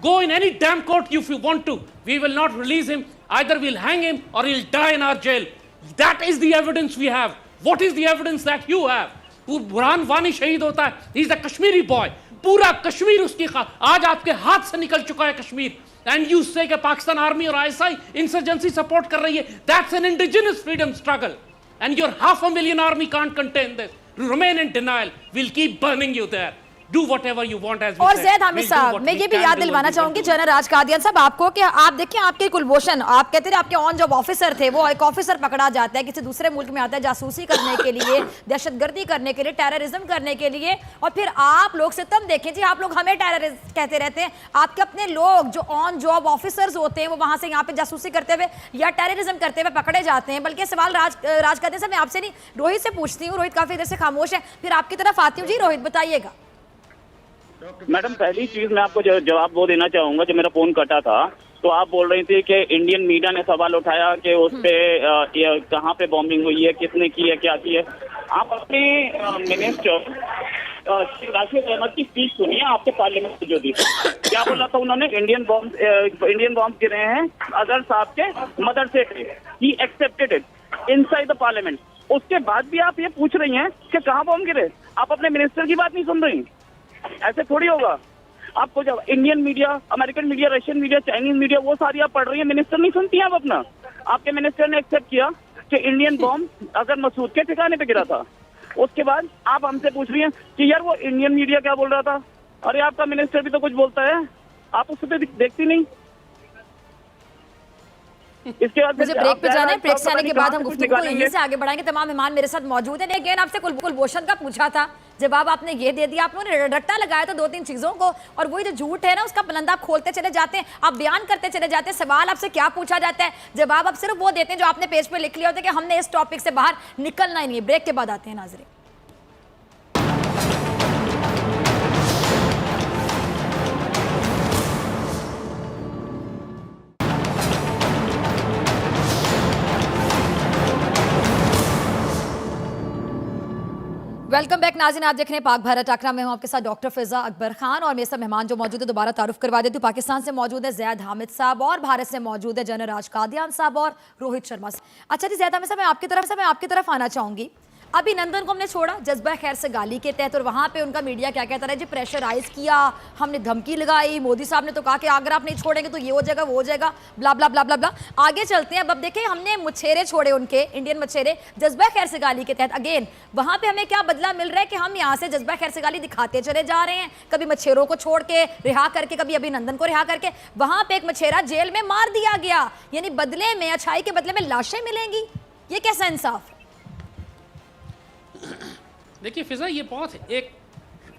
go in any damn court if you want to. We will not release him. Either we'll hang him or he'll die in our jail. That is the evidence we have. What is the evidence that you have? Burhan Wani शहीद होता है, he is a Kashmiri boy. पूरा कश्मीर उसकी आज आपके हाथ से निकल चुका है कश्मीर, एंड यू से कि पाकिस्तान आर्मी और ISI इंसर्जेंसी सपोर्ट कर रही है। That's an indigenous freedom struggle and your 500,000 army can't contain this. Remain in denial. We'll keep burning you there. Do whatever you want as we और said. Zaid Hamid साहब, मैं ये भी याद दिलवाना चाहूंगी जनरल राज कादियान साहब आपको कि आप देखिए, आपके कुलभूषण, आप कहते थे आपके ऑन जॉब ऑफिसर थे, वो एक ऑफिसर पकड़ा जाता है, किसी दूसरे मुल्क में आता है जासूसी करने के लिए, दहशतगर्दी करने के लिए, टेररिज्म करने के लिए, और फिर आप लोग सितम देखें जी, आप लोग हमें टेररिस्ट कहते रहते हैं। आपके अपने लोग जो ऑन जॉब ऑफिसर्स होते हैं वो वहां से यहाँ पे जासूसी करते हुए या टेररिज्म करते हुए पकड़े जाते हैं। बल्कि सवाल राज कादियान साहब मैं आपसे नहीं, रोहित से पूछती हूँ। रोहित काफी देर से खामोश है, फिर आपकी तरफ आती हूँ। जी रोहित, बताइएगा। मैडम, पहली चीज मैं आपको जवाब वो देना चाहूंगा, जब मेरा फोन कटा था तो आप बोल रही थी कि इंडियन मीडिया ने सवाल उठाया कि उस पे कहाँ पे बॉम्बिंग हुई है, किसने की है, क्या की है। आप अपने मिनिस्टर राशिद अहमद की स्पीच सुनिए, आपके पार्लियामेंट में जो दी, क्या बोला था उन्होंने? इंडियन बॉम्ब गिरे हैं अजहर साहब के मदरसे पे, he accepted it inside the parliament. उसके बाद भी आप ये पूछ रही हैं कि कहाँ बॉम्ब गिरे? आप अपने मिनिस्टर की बात नहीं सुन रही। ऐसे थोड़ी होगा। आपको जब Indian media, American media, Russian media, Chinese media, वो सारी आप पढ़ रही हैं, मिनिस्टर नहीं सुनती हैं आप अपना। आपके मिनिस्टर ने एक्सेप्ट किया कि इंडियन बॉम्ब अगर मसूद के ठिकाने पे गिरा था। उसके बाद आप हमसे पूछ रही हैं कि यार वो इंडियन मीडिया क्या बोल रहा था। अरे आपका मिनिस्टर भी तो कुछ बोलता है, आप उस पर देखती नहीं। इसके बाद मुझे ब्रेक पे जाना है, ब्रेक से आने के बाद हम कुछ गुफ्तगू को निकालेंगे। यहीं से आगे बढ़ाएंगे। तमाम मेहमान मेरे साथ मौजूद हैं। अगेन आपसे कुलभूषण का पूछा था, जवाब आपने ये दे दिया। आपने रट्टा लगाया था 2-3 चीजों को, और वही जो झूठ है ना उसका पलंदा आप खोलते चले जाते हैं, आप बयान करते चले जाते हैं। सवाल आपसे क्या पूछा जाता है, जवाब आप सिर्फ वो देते हैं जो आपने पेज पे लिख लिया होता है कि हमने इस टॉपिक से बाहर निकलना ही नहीं है। ब्रेक के बाद आते हैं नाज़रीन। वेलकम बैक नाज़रीन, आप देख रहे हैं पाक भारत टाकरा में हूं आपके साथ डॉक्टर फिजा अकबर खान, और मेरे साथ मेहमान जो मौजूद है दोबारा तारुफ करवा देती हूँ। पाकिस्तान से मौजूद है ज़ैद हामिद साहब, और भारत से मौजूद है जनरल राज कादियान साहब और रोहित शर्मा। अच्छा जी ज़ैद हामिद साहब, मैं आपकी तरफ आना चाहूंगी। अभिनंदन को हमने छोड़ा जज्बा खैर से गाली के तहत, और वहां पे उनका मीडिया क्या कहता है जी, प्रेशराइज किया, हमने धमकी लगाई, मोदी साहब ने तो कहा कि अगर आप नहीं छोड़ेंगे तो ये हो जाएगा, वो हो जाएगा, ब्ला ब्ला ब्ला ब्ला ब्ला। आगे चलते हैं। अब देखें, हमने मछेरे छोड़े, उनके इंडियन मछेरे जज्बा खैर से गाली के तहत। अगेन वहां पे हमें क्या बदला मिल रहा है कि हम यहाँ से जज्बा खैर से गाली दिखाते चले जा रहे हैं, कभी मछेरों को छोड़ के रिहा करके, कभी अभिनंदन को रिहा करके। वहां पे एक मछेरा जेल में मार दिया गया, यानी बदले में, अच्छाई के बदले में लाशें मिलेंगी। ये कैसा इंसाफ? देखिए फिजा, ये बहुत एक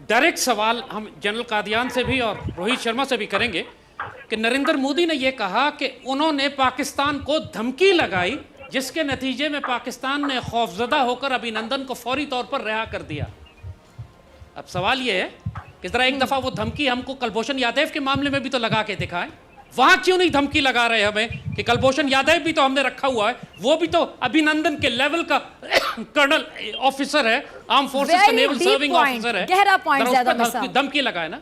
डायरेक्ट सवाल हम जनरल कादियान से भी और रोहित शर्मा से भी करेंगे कि नरेंद्र मोदी ने यह कहा कि उन्होंने पाकिस्तान को धमकी लगाई, जिसके नतीजे में पाकिस्तान ने खौफजदा होकर अभिनंदन को फौरी तौर पर रिहा कर दिया। अब सवाल यह है कि जरा एक दफा वो धमकी हमको कुलभूषण यादव के मामले में भी तो लगा के दिखाएं। वहां क्यों नहीं धमकी लगा रहे हमें कि कुलभूषण यादव भी तो हमने रखा हुआ है, वो भी तो अभिनंदन के लेवल का कर्नल ऑफिसर है, आर्म फोर्सेस का नेवल सर्विंग ऑफिसर है। गहरा पॉइंट ज़्यादा धमकी लगाए ना,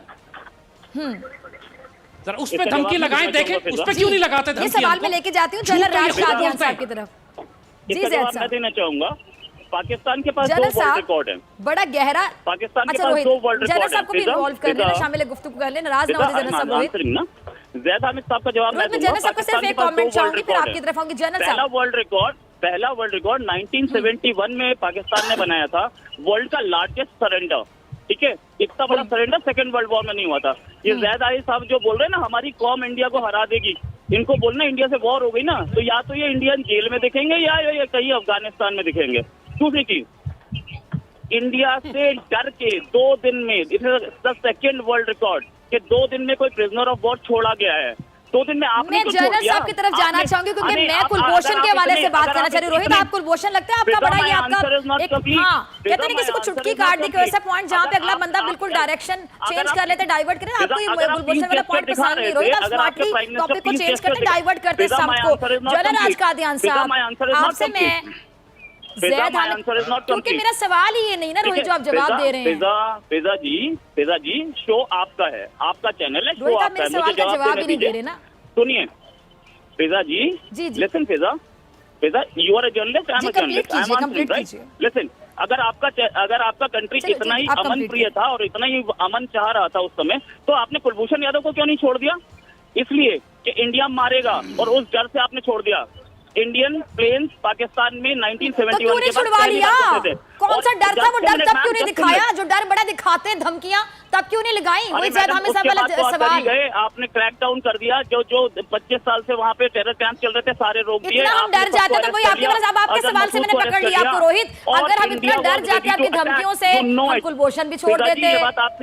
जरा उस पे धमकी लगाएं, देखें उस पे क्यों नहीं लगाते धमकी। ये सवाल मैं लेके जाती हूँ जनरल राज कादियान साहब की तरफ। जी इसका ज़ैद जवाब मैं साहब। देना चाहूंगा। पाकिस्तान के पास 2 जनरल वर्ल्ड रिकॉर्ड है। साहब बड़ा गहरा। पाकिस्तान के अच्छा पास रोहित, 2 वर्ल्ड रिकॉर्ड जनरल साहब को भी इन्वॉल्व कर लेना, शामिल गुफ्तगू कर लेना, नाराज ना हो जनरल साहब। रोहित, ज़ैद हामिद साहब का जवाब मैं रोहित, मैं जनरल साहब को सिर्फ एक कमेंट चाहूंगी, फिर आपकी तरफ आऊंगी। जनरल पहला साहब, वर्ल्ड रिकॉर्ड 1971 में पाकिस्तान ने बनाया था, वर्ल्ड का लार्जेस्ट सरेंडर। ठीक है, इतना बड़ा सरेंडर सेकंड वर्ल्ड वॉर में नहीं हुआ था। ये ज़ैद हामिद साहब जो बोल रहे हैं ना, हमारी कौम इंडिया को हरा देगी, इनको बोलना इंडिया से वॉर हो गई ना, तो या तो ये इंडियन जेल में दिखेंगे या ये कहीं अफगानिस्तान में दिखेंगे। दूसरी चीज, इंडिया से डर के 2 दिन में, it is the second world record कि 2 दिन में कोई प्रिजनर ऑफ वॉर छोड़ा गया है। 2 दिन में आपने मैं तो जनरल साहब की तरफ जाना चाहूंगी, क्योंकि मैं कुलभूषण के हवाले से बात करना चाह रही हूँ। रोहित, आप कुलभूषण लगता है आपका बड़ा, ये आपका एक, हाँ कहते हैं किसी को चुटकी काट दी, ऐसा पॉइंट जहाँ पे अगला बंदा बिल्कुल डायरेक्शन चेंज कर लेते, डाइवर्ट करे। आपको ये कुलभूषण वाला पॉइंट पसंद नहीं। रोहित, आप स्मार्टली टॉपिक को चेंज करते, डाइवर्ट करते सबको। जनरल राज कादियान साहब, आपसे मैं ज़ैद हामिद, क्योंकि मेरा सवाल ही ये नहीं ना रोहित जो आप जवाब दे रहे हैं। फिजा जी, शो आपका है, आपका चैनल है, शो रोहित, आप आपका मेरे है, सवाल मुझे का जवाब ही नहीं दे रहे दीजिए। ना। सुनिए फिजा जी, जी। Listen Fiza, you are a journalist, I am a journalist, I am answering, right? Listen, अगर आपका कंट्री चलिए, इतना ही आप अमन complete प्रिय था और इतना ही अमन चाह रहा था उस समय, तो आपने कुलभूषण यादव को क्यों नहीं छोड़ दिया? इसलिए कि इंडिया मारेगा, और उस डर से आपने छोड़ दिया। इंडियन प्लेन्स पाकिस्तान में 1971 क्यों नहीं छुड़वा लिया? कौन सा डर था? वो डर तब क्यों नहीं दिखाया जो डर बड़ा दिखाते हैं, धमकियां तब क्यों नहीं लगाई? वही ज़ैद हामिद साहब वाला सवाल गए, आपने क्रैक डाउन कर दिया। जो 25 साल से वहाँ पे टेरर कैंप चल रहे थे, सारे रोक दिए। इतना हम डर जाते तो वही आपके पास, अब आपके सवाल से मैंने पकड़ लिया आपको रोहित। अगर हम इतना डर जाते आपकी धमकियों से, हम कुलभूषण भी छोड़ देते,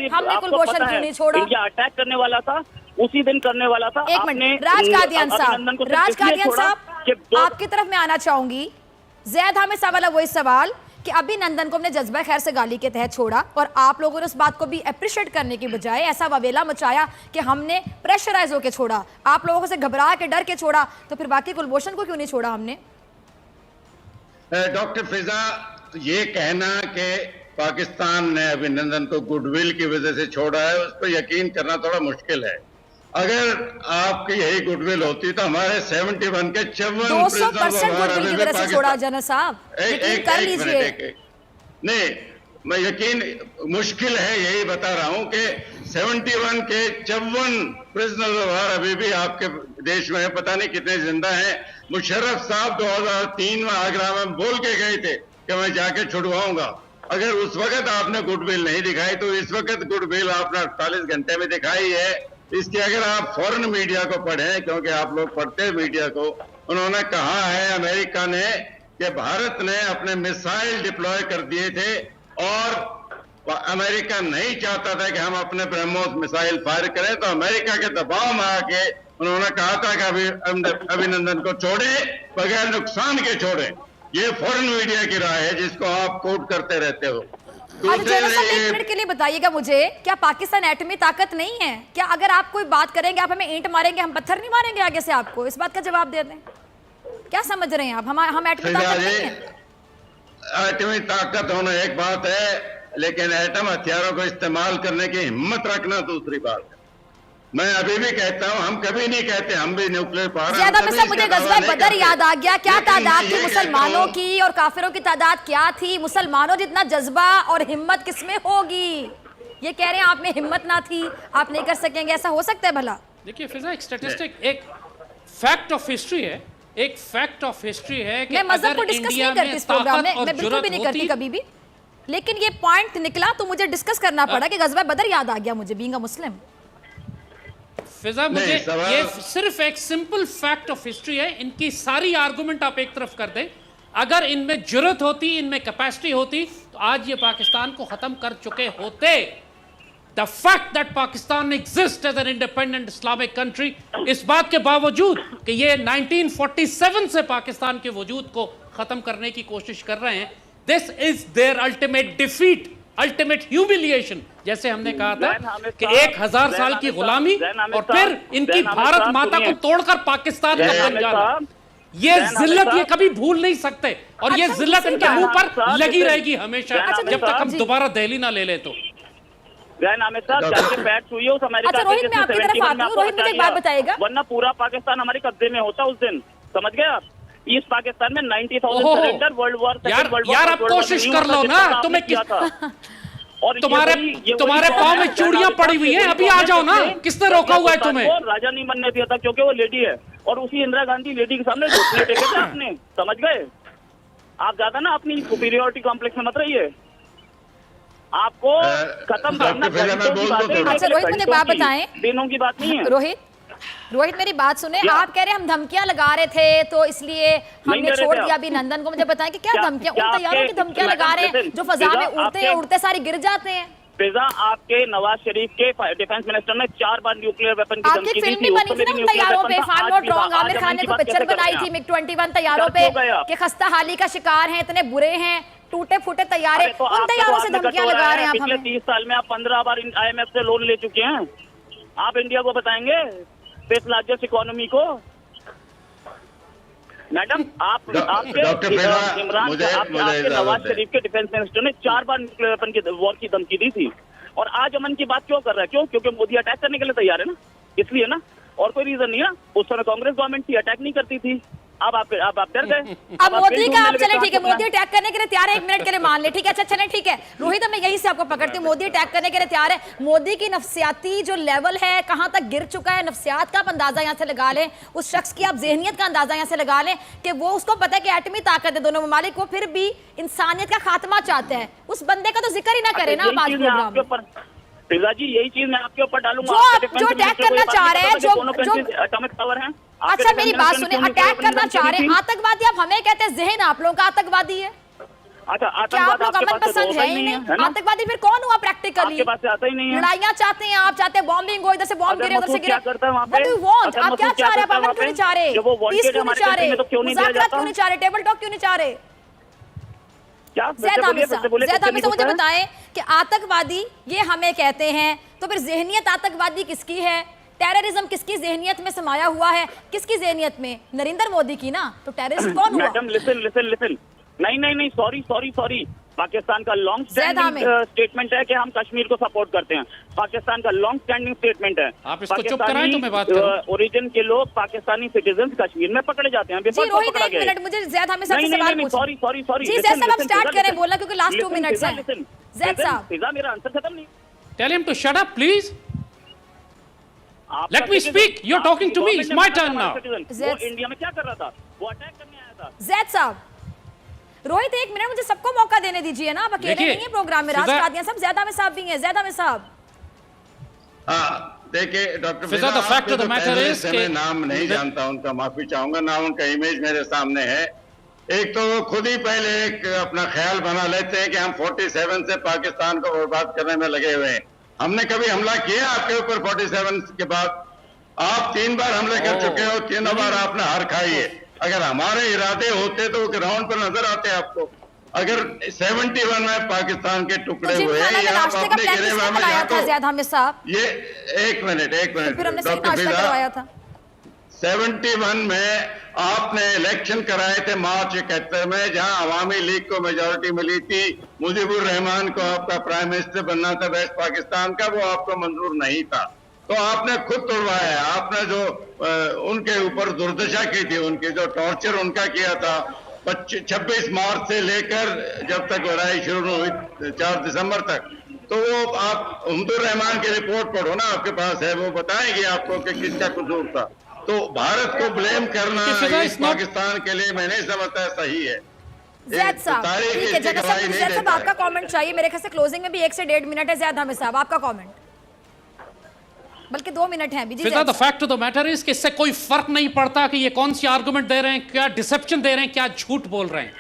हमने कुलभूषण क्यों नहीं छोड़ा? इंडिया अटैक करने वाला था, उसी दिन करने वाला था। एक मिनट, राज कादियान साहब, आपकी तरफ मैं आना चाहूंगी। ज़ैद हामिद साहब वाला वही सवाल कि अभिनंदन को हमने जज्बा खैर से गाली के तहत छोड़ा, और आप लोगों ने उस बात को भी अप्रिशिएट करने की बजाय ऐसा ववेला मचाया कि हमने प्रेशराइज होकर छोड़ा, आप लोगों से घबरा के डर के छोड़ा, तो फिर बाकी कुलभूषण को क्यों नहीं छोड़ा हमने? डॉक्टर फिजा, ये कहना कि पाकिस्तान ने अभिनंदन को गुडविल की वजह से छोड़ा है, उस पर यकीन करना थोड़ा मुश्किल है। अगर आपकी यही गुडविल होती तो हमारे 71 के 200% गुडविल की वजह से छोड़ा जनरल साहब, यकीन कर लीजिए। नहीं, मैं यकीन मुश्किल है, यही बता रहा हूं कि 71 के 54 प्रिजनर ऑफ वार अभी भी आपके देश में है, पता नहीं कितने जिंदा हैं। मुशर्रफ साहब 2003 में आगरा में बोल के गए थे कि मैं जाके छुड़वाऊंगा। अगर उस वक्त आपने गुडविल नहीं दिखाई तो इस वक्त गुडविल आपने 48 घंटे में दिखाई है। इसके अगर आप फॉरेन मीडिया को पढ़ें, क्योंकि आप लोग पढ़ते हैं मीडिया को, उन्होंने कहा है अमेरिका ने कि भारत ने अपने मिसाइल डिप्लॉय कर दिए थे और अमेरिका नहीं चाहता था कि हम अपने ब्रह्मोस मिसाइल फायर करें, तो अमेरिका के दबाव में आके उन्होंने कहा था कि अभिनंदन को छोड़े, बगैर नुकसान के छोड़े। ये फॉरेन मीडिया की राय है जिसको आप कोट करते रहते हो। एक मिनट के लिए बताइएगा मुझे, क्या पाकिस्तान एटमी ताकत नहीं है? क्या अगर आप कोई बात करेंगे, आप हमें ईंट मारेंगे, हम पत्थर नहीं मारेंगे आगे से आपको? इस बात का जवाब दे दें। क्या समझ रहे हैं आप? हम एटमी ताकत नहीं है? एटमी ताकत होना एक बात है, लेकिन एटम हथियारों को इस्तेमाल करने की हिम्मत रखना दूसरी बात है। मैं अभी भी कहता हूं, हम कभी नहीं कहते हम भी न्यूक्लियर पावर। ज्यादा में सब मुझे गज़वा बदर याद आ गया। क्या तादाद थी मुसलमानों की और काफिरों की तादाद क्या थी? मुसलमानों जितना जज्बा और हिम्मत किसमें होगी? ये कह रहे हैं आप में हिम्मत ना थी, आप नहीं कर सकेंगे, ऐसा हो सकता है भला? देखिए फिजा, एक स्टैटिस्टिक, एक फैक्ट ऑफ हिस्ट्री है, एक फैक्ट ऑफ हिस्ट्री है कि मैं मजहब को डिस्कस नहीं करती इस प्रोग्राम में, मैं बिल्कुल भी नहीं करती कभी भी, लेकिन ये पॉइंट निकला तो मुझे डिस्कस करना पड़ा कि गज़वा बदर याद आ गया मुझे, बीइंग अ मुस्लिम। फिजा, मुझे ये सिर्फ एक सिंपल फैक्ट ऑफ हिस्ट्री है। इनकी सारी आर्गुमेंट आप एक तरफ कर दें, अगर इनमें जुर्रत होती, इनमें कैपेसिटी होती, तो आज ये पाकिस्तान को खत्म कर चुके होते। The fact that Pakistan exist as an independent Islamic country, इस बात के बावजूद कि ये 1947 से पाकिस्तान के वजूद को खत्म करने की कोशिश कर रहे हैं, this is their ultimate defeat, ultimate humiliation. जैसे हमने कहा था कि 1000 साल की गुलामी और फिर इनकी भारत माता को तोड़कर पाकिस्तान का बन जाना, ये जिल्लत ये कभी भूल नहीं सकते, और ये जिल्लत इनके मुंह पर लगी रहेगी हमेशा, जब तक हम दोबारा दिल्ली ना ले ले। तो रोहित, मैं आपकी तरफ आती हूँ। रोहित, मुझे एक बात बताइएगा, वरना पूरा पाकिस्तान हमारे कब्जे में होता उस दिन, समझ गए आप? ईस्ट पाकिस्तान में 90,000 सरेंडर, वर्ल्ड वॉर यार आप कोशिश कर लो ना, तुम्हें और तुम्हारे पाँव में चूड़ियां पड़ी हुई हैं, अभी आ जाओ ना, किसने रोका हुआ है तुम्हें? राजा नहीं बनने दिया था क्योंकि वो लेडी है, और उसी इंदिरा गांधी लेडी के सामने घुटने टेके थे आपने, समझ गए? आप ज्यादा ना अपनी सुपीरियोरिटी कॉम्प्लेक्स में मत रहिए, आपको खत्म करना। अच्छा रोहित, मुझे बात बताएं, दिनों की बात नहीं है। रोहित मेरी बात सुने, आप कह रहे हैं हम धमकियां लगा रहे थे तो इसलिए हमने छोड़ दिया अभिनंदन को। मुझे बताएं कि क्या धमकियां, उन तैयारों की धमकियां लगा रहे हैं जो फजा में उड़ते हैं, उड़ते सारे गिर जाते हैं। फिजा, आपके नवाज शरीफ के डिफेंस मिनिस्टर ने 4 बार न्यूक्लियर वेपन की धमकी दी थी। फिल्म भी बनी थी ना उन तैयारों पे, if I am not wrong, Aamir Khan ने कोई पिक्चर बनाई थी मिग 21 तैयारों पे कि खस्ता हाली का शिकार हैं, इतने बुरे हैं, टूटे फूटे तैयारे, उन तैयारों से धमकियां लगा रहे हैं आप हमें। 30 साल में आप 15 बार IMF से लोन ले चुके हैं, आप इंडिया को बताएंगे फिफ्थ लार्जेस्ट इकोनॉमी को? मैडम आपके नवाज शरीफ के डिफेंस मिनिस्टर ने 4 बार न्यूक्लियर वेपन की वॉर की धमकी दी थी, और आज अमन की बात क्यों कर रहा है? क्यों? क्योंकि मोदी अटैक करने के लिए तैयार है ना, इसलिए ना, और कोई रीजन नहीं है। उस समय कांग्रेस गवर्नमेंट थी, अटैक नहीं करती थी, अब आप डर गए। अब मोदी का आप चले, ठीक है, मोदी अटैक करने के लिए तैयार है, 1 मिनट के लिए मान ले, ठीक है, अच्छा चले, ठीक है रोहित, मैं यही से आपको पकड़ती हूँ, मोदी अटैक करने के लिए तैयार है। मोदी की नफ्सियाती जो लेवल है, कहां तक गिर चुका है, नफ्सियात का आप अंदाजा यहां से लगा लें, उस शख्स की आप जहनियत का अंदाजा यहां से लगा लें कि वो, उसको पता है कि एटमी ताकत है दोनों ममालिक, वो फिर भी इंसानियत का खात्मा चाहते हैं। उस बंदे का तो जिक्र ही ना करें ना आप आज प्रोग्राम में। फिजा जी, यही चीज मैं आपके ऊपर डालूंगा, जो अटैक करना चाह रहे हैं, जो एटॉमिक पावर है। अच्छा मेरी बात सुनिए, अटैक करना चाह रहे हैं, आतंकवादी आप हमें कहते हैं, जहन आप लोगों का आतंकवादी है। अच्छा, क्या आप लोग अमन पसंद है ही नहीं? आतंकवादी फिर कौन हुआ प्रैक्टिकली? आपके पास आता ही नहीं है। लड़ाइयां चाहते हैं आप, चाहते हैं बॉम्बिंग हो, इधर से बॉम्ब गिरे, उधर से गिरे। What do you want? आप क्या चाह रहे हैं? अमन क्यों नहीं चाह रहे? पीस क्यों नहीं चाह रहे? मुज़ाकरात क्यों नहीं चाह रहे? टेबल टॉक क्यों नहीं चाह रहे? जैद मुझे बताएं कि आतंकवादी ये हमें कहते हैं, तो फिर जहनियत आतंकवादी किसकी है? टेररिज्म किसकी जहनियत में समाया हुआ है? किसकी जहनियत में? नरेंद्र मोदी की ना। तो टेररिस्ट कौन हुआ? मैडम लिसन, नहीं, सॉरी, पाकिस्तान का लॉन्ग स्टैंडिंग स्टेटमेंट है कि हम कश्मीर को सपोर्ट करते हैं। पाकिस्तान का लॉन्ग स्टैंडिंग स्टेटमेंट है, आप इसको चुप कराएं तो मैं बात करूं। ओरिजिन के लोग पाकिस्तानी सिटीजन कश्मीर में पकड़े जाते हैं। जी रोहित, 1 मिनट, मुझे जैद हमें सबसे सवाल पूछना। सॉरी जी जैद साहब, आप स्टार्ट करें बोलना, क्योंकि लास्ट 2 मिनट्स हैं। जैद साहब, मेरा आंसर खत्म नहीं। Tell him to shut up please, let me speak, you are talking to me, it's my turn now. वो इंडिया में क्या कर रहा था? वो अटैक करने आया था। जैद साहब, रोहित 1 मिनट, मुझे सबको मौका देने दीजिए ना, आप अकेले नहीं है प्रोग्राम में, राष्ट्रवादियां सब, ज्यादा में साहब भी हैं, ज्यादा में साहब। देखिए doctor Fiza, the fact of the matter is मैं कि- नाम नहीं जानता उनका, माफी चाहूंगा, ना उनका इमेज मेरे सामने है। एक तो वो खुद ही पहले एक अपना ख्याल बना लेते हैं कि हम 47 से पाकिस्तान को बर्बाद करने में लगे हुए हैं। हमने कभी हमला किया आपके ऊपर 47 के बाद? आप 3 बार हमले कर चुके हो, तीनों बार आपने हार खाई है। अगर हमारे इरादे होते तो ग्राउंड पर नजर आते आपको। अगर 71 में पाकिस्तान के टुकड़े हुए जिमखाना में या आप नाश्ते का अपने प्लान गिरे किसने हुए बनाया था ज़ियाद हामिद साहब? ये एक मिनट तो फिर हमने सही डॉक्टर नाश्ता फिजा, करवाया था। 71 में आपने इलेक्शन कराए थे मार्च 71 में, जहां अवामी लीग को मेजोरिटी मिली थी। मुजीबुर रहमान को आपका प्राइम मिनिस्टर बनना था वेस्ट पाकिस्तान का, वो आपको मंजूर नहीं था, तो आपने खुद तोड़वाया। आपने जो उनके ऊपर दुर्दशा की थी, उनकी जो टॉर्चर उनका किया था 26 मार्च से लेकर जब तक लड़ाई शुरू हुई 4 दिसंबर तक, तो वो आप उमदुर रहमान की रिपोर्ट पढ़ो ना, आपके पास है, वो बताएंगे आपको कि किसका कसूर था। तो भारत को ब्लेम करना इस पाकिस्तान के लिए मैं नहीं समझता सही है। ज़ियाद साहब, तारीख ठीक है, इसकी ज़ियाद गवाही साहब, नहीं ज़ियाद साहब देता आपका है। कमेंट चाहिए। मेरे ख्याल से क्लोजिंग में भी 1 से 1.5 मिनट है। ज़ियाद हामिद साहब आपका कमेंट, बल्कि 2 मिनट है। Fiza, the fact of the matter is कि इससे कोई फर्क नहीं पड़ता कि ये कौन सी आर्गुमेंट दे रहे हैं, क्या डिसेप्शन दे रहे हैं, क्या झूठ बोल रहे हैं।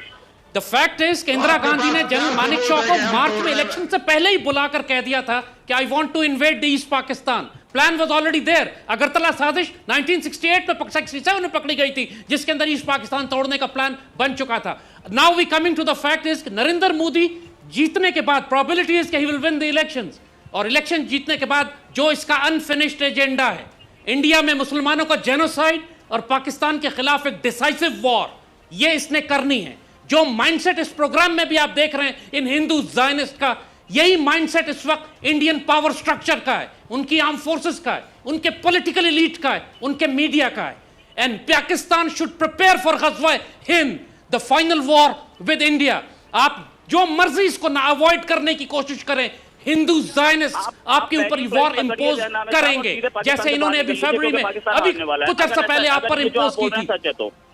द फैक्ट इज कि इंदिरा गांधी ने जनरल मानेकशॉ को मार्च में इलेक्शन से पहले ही बुलाकर कह दिया था कि I want to invade the east Pakistan. Plan was already there. Agartala साजिश 1968 में 67 में पकड़ी गई थी, जिसके अंदर ईस्ट पाकिस्तान तोड़ने का प्लान बन चुका था। Now we coming to the fact is Narendra Modi जीतने के बाद प्रोबेबिलिटी इज कि he will win the elections, और इलेक्शन जीतने के बाद जो इसका अनफिनिश्ड एजेंडा है, इंडिया में मुसलमानों का जेनोसाइड और पाकिस्तान के खिलाफ एक डिसाइसिव वॉर, ये इसने करनी है। जो माइंडसेट इस प्रोग्राम में भी आप देख रहे हैं इन हिंदू ज़ायनिस्ट का, यही माइंडसेट इस वक्त इंडियन पावर स्ट्रक्चर का है, उनकी आर्म फोर्सेस का है, उनके पॉलिटिकल एलीट का है, उनके मीडिया का है। And Pakistan should prepare for Ghazwa Hind, the final war with India. आप जो मर्जी इसको ना अवॉइड करने की कोशिश करें, हिंदू ज़ायनिस्ट आपके ऊपर वॉर इंपोज करेंगे, जैसे इन्होंने अभी फरवरी में, अभी कुछ अर्सा पहले आप पर इंपोज की थी।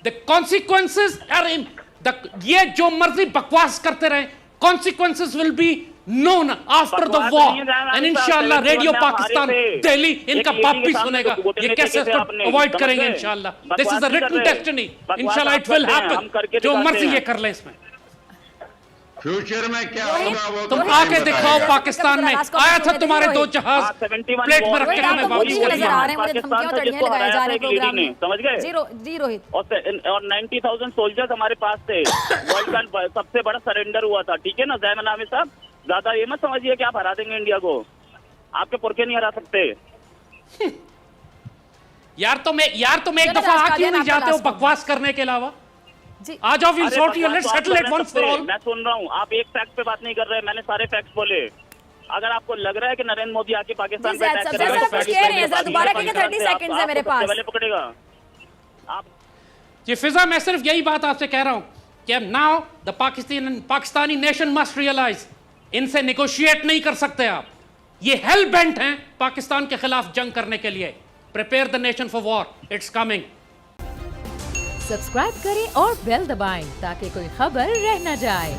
द कॉन्सिक्वेंसेज आर इन, ये जो मर्जी बकवास करते रहे, consequences will be known after the war, and इंशाल्लाह रेडियो पाकिस्तान दिल्ली इनका बाप भी सुनेगा। ये कैसे अवॉइड करेंगे इंशाल्लाह। This is a written destiny, इंशाल्लाह इट विल हैपन। जो मर्जी ये कर ले इसमें। फ्यूचर में क्या होगा वो तुम आके दिखाओ पाकिस्तान में। आया था तुम्हारे 2 जहाज प्लेट में रखे हैं, मैं वापस कर नजर आ रहे हैं, मुझे पाकिस्तान धमकियां था तड़ियां जिसको लगाए जा हराया रहे हैं था एक प्रोग्राम लेडी ने, में। समझ गए? जी रोहित, और 90,000 सोल्जर्स हमारे पास थे। वर्ल्ड का सबसे बड़ा सरेंडर हुआ था, ठीक है ना ज़ैन नामी साहब? ज्यादा ये मत समझिए कि आप हरा देंगे इंडिया को, आपके पुरखे नहीं हरा सकते। यार तुम एक दफा आ क्यों नहीं जाते हो बकवास करने के अलावा? जी आ जाओ, we'll अरे sort you, बकवास let's तो आप settle it कर once सकते for हैं। all। मैं सुन रहा हूँ, आप एक फैक्ट पे बात नहीं कर रहे, मैंने सारे फैक्ट्स बोले। अगर आपको लग रहा है कि नरेंद्र मोदी आके पाकिस्तान जी, पे ज़ैद अटैक साहब, करेगा, ज़ैद साहब, कुछ कह रहे हैं, ज़रा दोबारा कहिए, 30 सेकंड्स है मेरे पास। पहले पकड़ेगा आप। जी फिजा, मैं सिर्फ यही बात आपसे कह रहा हूं कि now the Pakistani nation must realise, इनसे नेगोशिएट नहीं कर सकते आप। ये हेल बेंट हैं पाकिस्तान के खिलाफ जंग करने के लिए। Prepare the nation for war, it's coming. Subscribe करें और बेल दबाएं ताकि कोई खबर रह न जाए।